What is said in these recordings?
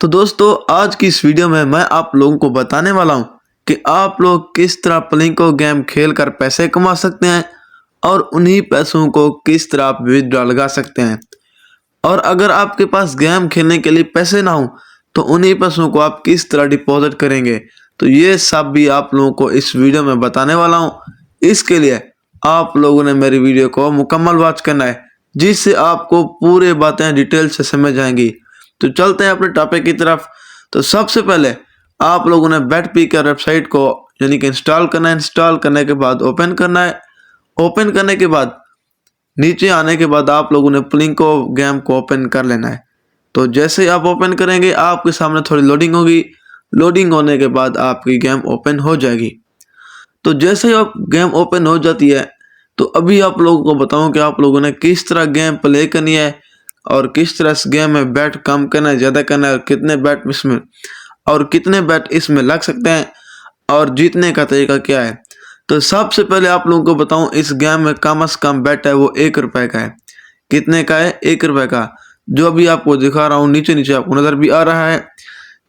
तो दोस्तों आज की इस वीडियो में मैं आप लोगों को बताने वाला हूं कि आप लोग किस तरह प्लिंको गेम खेलकर पैसे कमा सकते हैं और उन्हीं पैसों को किस तरह आप विथड्रॉ लगा सकते हैं। और अगर आपके पास गेम खेलने के लिए पैसे ना हो तो उन्हीं पैसों को आप किस तरह डिपॉजिट करेंगे, तो ये सब भी आप लोगों को इस वीडियो में बताने वाला हूँ। इसके लिए आप लोगों ने मेरी वीडियो को मुकम्मल वॉच करना है जिससे आपको पूरे बातें डिटेल से समझ आएंगी। तो चलते हैं अपने टॉपिक की तरफ। तो सबसे पहले आप लोगों ने बेटपिकर वेबसाइट को यानी कि इंस्टॉल करना है। इंस्टॉल करने के बाद ओपन करना है। ओपन करने के बाद नीचे आने के बाद आप लोगों ने प्लिंको गेम को ओपन कर लेना है। तो जैसे ही आप ओपन करेंगे आपके सामने थोड़ी लोडिंग होगी। लोडिंग होने के बाद आपकी गेम ओपन हो जाएगी। तो जैसे ही आप गेम ओपन हो जाती है तो अभी आप लोगों को बताऊं कि आप लोगों ने किस तरह गेम प्ले करनी है और किस तरह इस गेम में बैट कम करना है, ज़्यादा करना है, और कितने बैट इसमें और कितने बैट इसमें लग सकते हैं और जीतने का तरीका क्या है। तो सबसे पहले आप लोगों को बताऊं इस गेम में कम से कम बैट है वो 1 रुपए का है। कितने का है? 1 रुपए का। जो अभी आपको दिखा रहा हूँ नीचे नीचे आपको नज़र भी आ रहा है।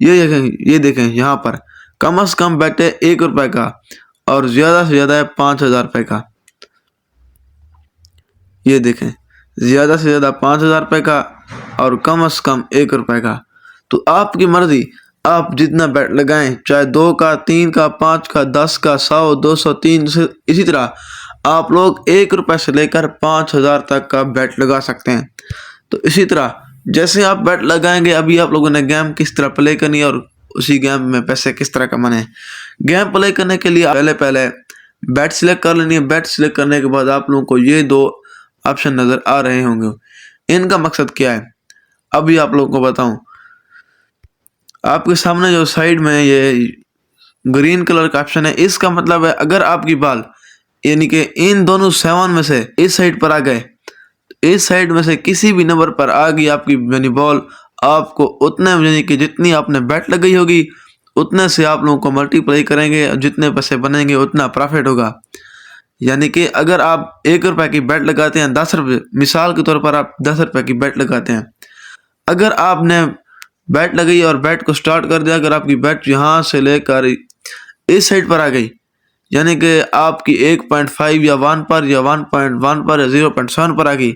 ये देखें यहाँ पर कम से कम बैट है 1 रुपए का और ज़्यादा से ज़्यादा है 5,000 रुपये का। ये देखें ज़्यादा से ज़्यादा 5,000 रुपये का और कम से कम 1 रुपए का। तो आपकी मर्जी, आप जितना बैट लगाएं, चाहे 2 का, 3 का, 5 का, 10 का, 100, 200, 300, इसी तरह आप लोग 1 रुपए से लेकर 5,000 तक का बैट लगा सकते हैं। तो इसी तरह जैसे आप बैट लगाएंगे अभी आप लोगों ने गेम किस तरह प्ले करनी है और उसी गेम में पैसे किस तरह कमाने हैं। गेम प्ले करने के लिए पहले बैट सिलेक्ट कर लेनी है। बैट सिलेक्ट करने के बाद आप लोगों को ये 2 ऑप्शन नज़र आ रहे होंगे। इनका मकसद क्या है अभी आप लोगों को बताऊं। आपके सामने जो साइड में ये ग्रीन कलर का ऑप्शन है, इसका मतलब है अगर आपकी बॉल यानी कि इन दोनों 7 में से इस साइड पर आ गए, इस साइड में से किसी भी नंबर पर आ गई आपकी यानी बॉल, आपको उतने यानी कि जितनी आपने बैट लगाई होगी उतने से आप लोगों को मल्टीप्लाई करेंगे। जितने पैसे बनेंगे उतना प्रॉफिट होगा। यानी कि अगर आप 1 रुपए की बैट लगाते हैं 10 रुपये, मिसाल के तौर पर आप 10 रुपए की बैट लगाते हैं, अगर आपने बैट लगाई और बैट को स्टार्ट कर दिया, अगर आपकी बैट यहाँ से लेकर इस साइड पर आ गई यानी कि आपकी 1.5 या 1 पर या 1.1 पर या 0.7 पर आ गई,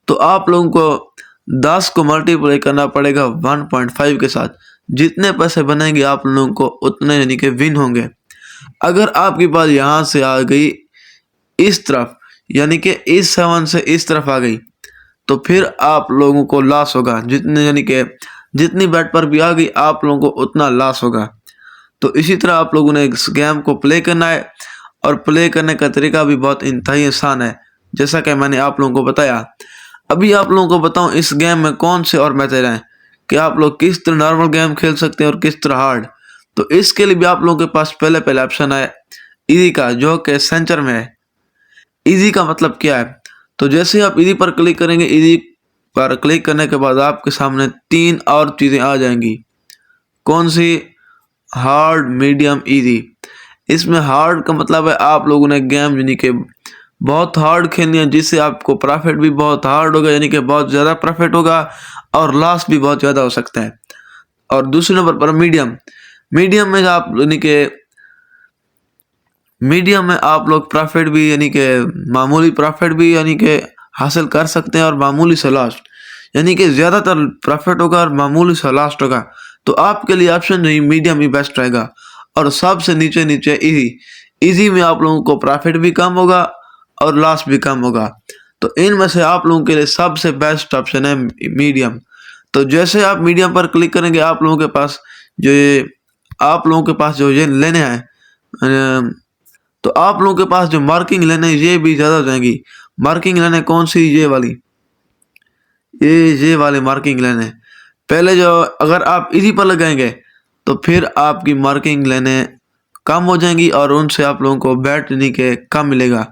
तो आप लोगों को 10 को मल्टीप्लाई करना पड़ेगा 1.5 के साथ। जितने पैसे बनेंगे आप लोगों को उतने यानी कि विन होंगे। अगर आपकी बॉल यहाँ से आ गई इस तरफ यानी कि इस 7 से इस तरफ आ गई तो फिर आप लोगों को लॉस होगा। जितने यानी कि जितनी बैट पर भी आ गई आप लोगों को उतना लॉस होगा। तो इसी तरह आप लोगों ने इस गेम को प्ले करना है और प्ले करने का तरीका भी बहुत इंतहाई आसान है जैसा कि मैंने आप लोगों को बताया। अभी आप लोगों को बताऊं इस गेम में कौन से और मेथड हैं कि आप लोग किस तरह नॉर्मल गेम खेल सकते हैं और किस तरह हार्ड। तो इसके लिए भी आप लोगों के पास पहले ऑप्शन है इजी का, जो कि सेंटर में है। इजी का मतलब क्या है? तो जैसे आप इजी पर क्लिक करेंगे, इजी पर क्लिक करने के बाद आपके सामने 3 और चीज़ें आ जाएंगी। कौन सी? Hard, medium, easy. इसमें हार्ड का मतलब है आप लोगों ने गेम यानी कि बहुत हार्ड खेलनी है जिससे आपको प्रॉफिट भी बहुत हार्ड होगा यानी कि बहुत ज़्यादा प्रॉफिट होगा और लॉस भी बहुत ज़्यादा हो सकता है। और दूसरे नंबर पर मीडियम। मीडियम में आप यानी कि मीडियम में आप लोग प्रॉफिट भी यानी कि मामूली प्रॉफिट भी यानी कि हासिल कर सकते हैं और मामूली से लॉस यानी कि ज़्यादातर प्रॉफिट होगा और मामूली से लॉस होगा। तो आपके लिए ऑप्शन नहीं मीडियम ही बेस्ट रहेगा। और सबसे नीचे नीचे इजी। इजी में आप लोगों को प्रॉफिट भी कम होगा और लॉस भी कम होगा। तो इनमें से आप लोगों के लिए सबसे बेस्ट ऑप्शन है मीडियम। तो जैसे आप मीडियम पर क्लिक करेंगे आप लोगों के पास जो ये लेने हैं, तो आप लोगों के पास जो मार्किंग लेने ये भी ज़्यादा हो जाएंगी। मार्किंग लेने कौन सी? ये वाली मार्किंग लेने। पहले जो अगर आप इजी पर लगाएंगे तो फिर आपकी मार्किंग लेने कम हो जाएंगी और उनसे आप लोगों को बैट यानी कि कम मिलेगा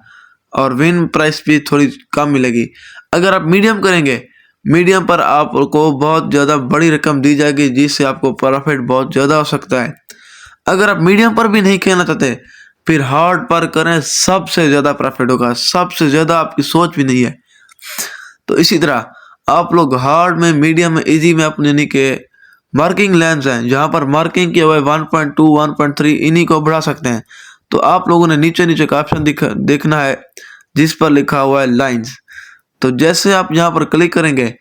और विन प्राइस भी थोड़ी कम मिलेगी। अगर आप मीडियम करेंगे, मीडियम पर आपको बहुत ज़्यादा बड़ी रकम दी जाएगी जिससे आपको प्रॉफिट बहुत ज़्यादा हो सकता है। अगर आप मीडियम पर भी नहीं खेलना चाहते फिर हार्ड पर करें, सबसे ज़्यादा प्रॉफिट होगा, सबसे ज़्यादा आपकी सोच भी नहीं है। तो इसी तरह आप लोग हार्ड में, मीडियम में, इजी में अपने यानी कि मार्किंग लेंस हैं, जहाँ पर मार्किंग किए हुए 1.2 1.3 इन्हीं को बढ़ा सकते हैं। तो आप लोगों ने नीचे नीचे का ऑप्शन देखना है जिस पर लिखा हुआ है लाइन्स। तो जैसे आप यहाँ पर क्लिक करेंगे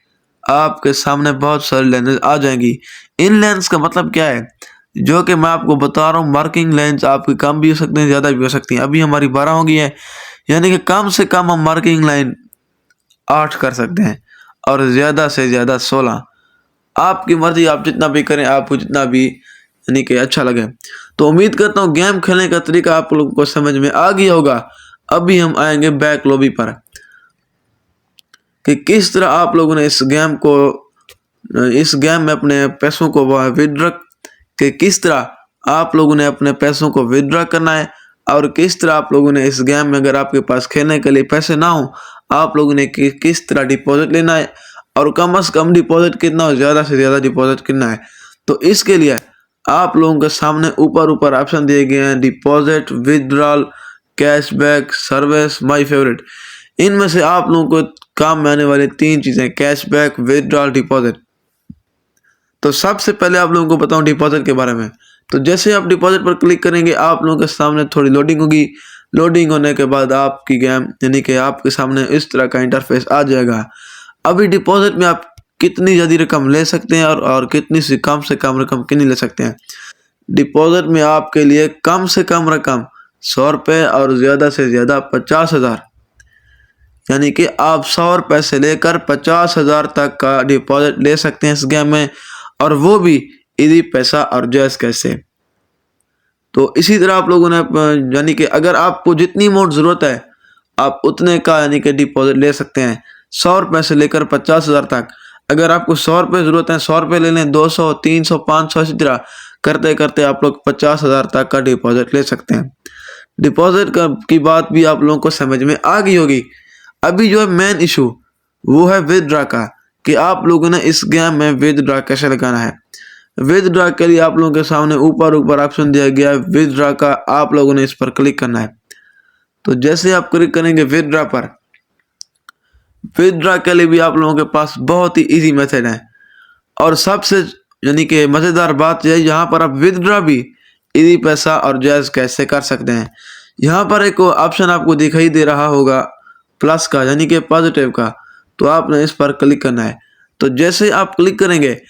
आपके सामने बहुत सारी लेंस आ जाएंगी। इन लेंस का मतलब क्या है, जो कि मैं आपको बता रहा हूँ, मार्किंग लेंस आपकी कम भी हो सकते हैं, ज़्यादा भी हो सकती हैं। अभी हमारी 12 हो गई है, यानी कि कम से कम हम मार्किंग लाइन 8 कर सकते हैं और ज़्यादा से ज़्यादा 16। आपकी मर्जी, आप जितना भी करें, आपको जितना भी यानी कि अच्छा लगे। तो उम्मीद करता हूँ गेम खेलने का तरीका आप लोगों को समझ में आ गया होगा। अभी हम आएंगे बैक लॉबी पर कि किस तरह आप लोगों ने इस गेम में अपने पैसों को विड्रॉ, कि किस तरह आप लोगों ने अपने पैसों को विड्रॉ करना है और किस तरह आप लोगों ने इस गेम में, अगर आपके पास खेलने के लिए पैसे ना हो, आप लोगों ने किस तरह डिपॉजिट लेना है और कम से कम डिपॉजिट कितना और ज़्यादा से ज़्यादा डिपॉजिट कितना है। तो इसके लिए आप लोगों के सामने ऊपर ऑप्शन दिए गए हैं, deposit, withdrawal, cashback, service, my favourite. इनमें से आप लोगों को काम में आने वाली 3 चीज़ें, कैशबैक, विदड्रॉल, डिपॉजिट। तो सबसे पहले आप लोगों को बताऊं डिपॉजिट के बारे में। तो जैसे आप डिपॉजिट पर क्लिक करेंगे आप लोगों के सामने थोड़ी लोडिंग होगी। लोडिंग होने के बाद आपकी गेम यानी कि आपके सामने इस तरह का इंटरफेस आ जाएगा। अभी डिपॉजिट में आप कितनी ज़्यादा रकम ले सकते हैं और कितनी से कम रकम कितनी ले सकते हैं। डिपॉजिट में आपके लिए कम से कम रकम 100 रुपये और ज़्यादा से ज़्यादा 50,000, यानी कि आप 100 रुपये से लेकर 50,000 तक का डिपॉजिट ले सकते हैं इस गेम में, और वो भी इजी पैसा और जैज़ कैसे। तो इसी तरह आप लोगों ने यानी कि अगर आपको जितनी अमाउंट ज़रूरत है आप उतने का यानी कि डिपॉजिट ले सकते हैं, 100 रुपये से लेकर 50,000 तक। अगर आपको 100 रुपये ज़रूरत है, 100 रुपये ले लें, 200, 300, 500, इसी तरह करते करते आप लोग 50,000 तक का डिपॉजिट ले सकते हैं। डिपॉजिट की बात भी आप लोगों को समझ में आ गई होगी। अभी जो है मेन इशू वो है विदड्रॉ का, कि आप लोगों ने इस गेम में विदड्रॉ कैसे लगाना है। विदड्रॉ के लिए आप लोगों के सामने ऊपर ऑप्शन दिया गया है विदड्रॉ का, आप लोगों ने इस पर क्लिक करना है। तो जैसे आप क्लिक करेंगे विदड्रॉ पर, विदड्रॉ के लिए भी आप लोगों के पास बहुत ही इजी मेथड है, और सबसे यानी कि मज़ेदार बात यह, यहाँ पर आप विदड्रॉ भी इजी पैसा और जैज़ कैसे कर सकते हैं। यहाँ पर एक ऑप्शन आपको दिखाई दे रहा होगा प्लस का, यानी कि पॉजिटिव का, तो आपने इस पर क्लिक करना है। तो जैसे आप क्लिक करेंगे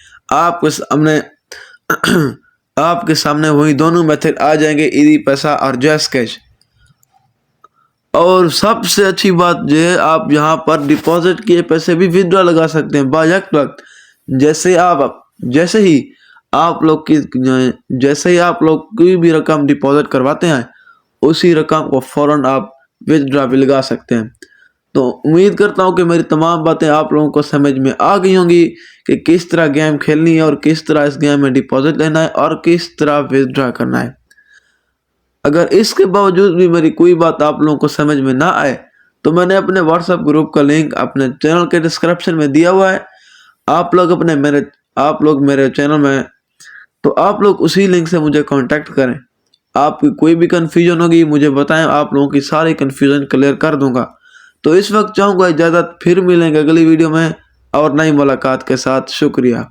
आपके सामने वही दोनों मेथड आ जाएंगे, इजी पैसा और जैज़ कैश। और सबसे अच्छी बात जो है, आप यहाँ पर डिपॉजिट किए पैसे भी विदड्रॉ लगा सकते हैं बायक वक्त। जैसे ही आप लोग कोई भी रकम डिपॉजिट करवाते हैं, उसी रकम को फ़ौरन आप विदड्रॉ भी लगा सकते हैं। तो उम्मीद करता हूँ कि मेरी तमाम बातें आप लोगों को समझ में आ गई होंगी कि किस तरह गेम खेलनी है और किस तरह इस गेम में डिपॉजिट लेना है और किस तरह विदड्रॉ करना है। अगर इसके बावजूद भी मेरी कोई बात आप लोगों को समझ में ना आए तो मैंने अपने व्हाट्सएप ग्रुप का लिंक अपने चैनल के डिस्क्रिप्शन में दिया हुआ है। आप लोग मेरे चैनल में, तो आप लोग उसी लिंक से मुझे कांटेक्ट करें। आपकी कोई भी कन्फ्यूजन होगी मुझे बताएं, आप लोगों की सारी कन्फ्यूजन क्लियर कर दूंगा। तो इस वक्त चाहूँगा इजाज़त, फिर मिलेंगे अगली वीडियो में और नई मुलाकात के साथ। शुक्रिया।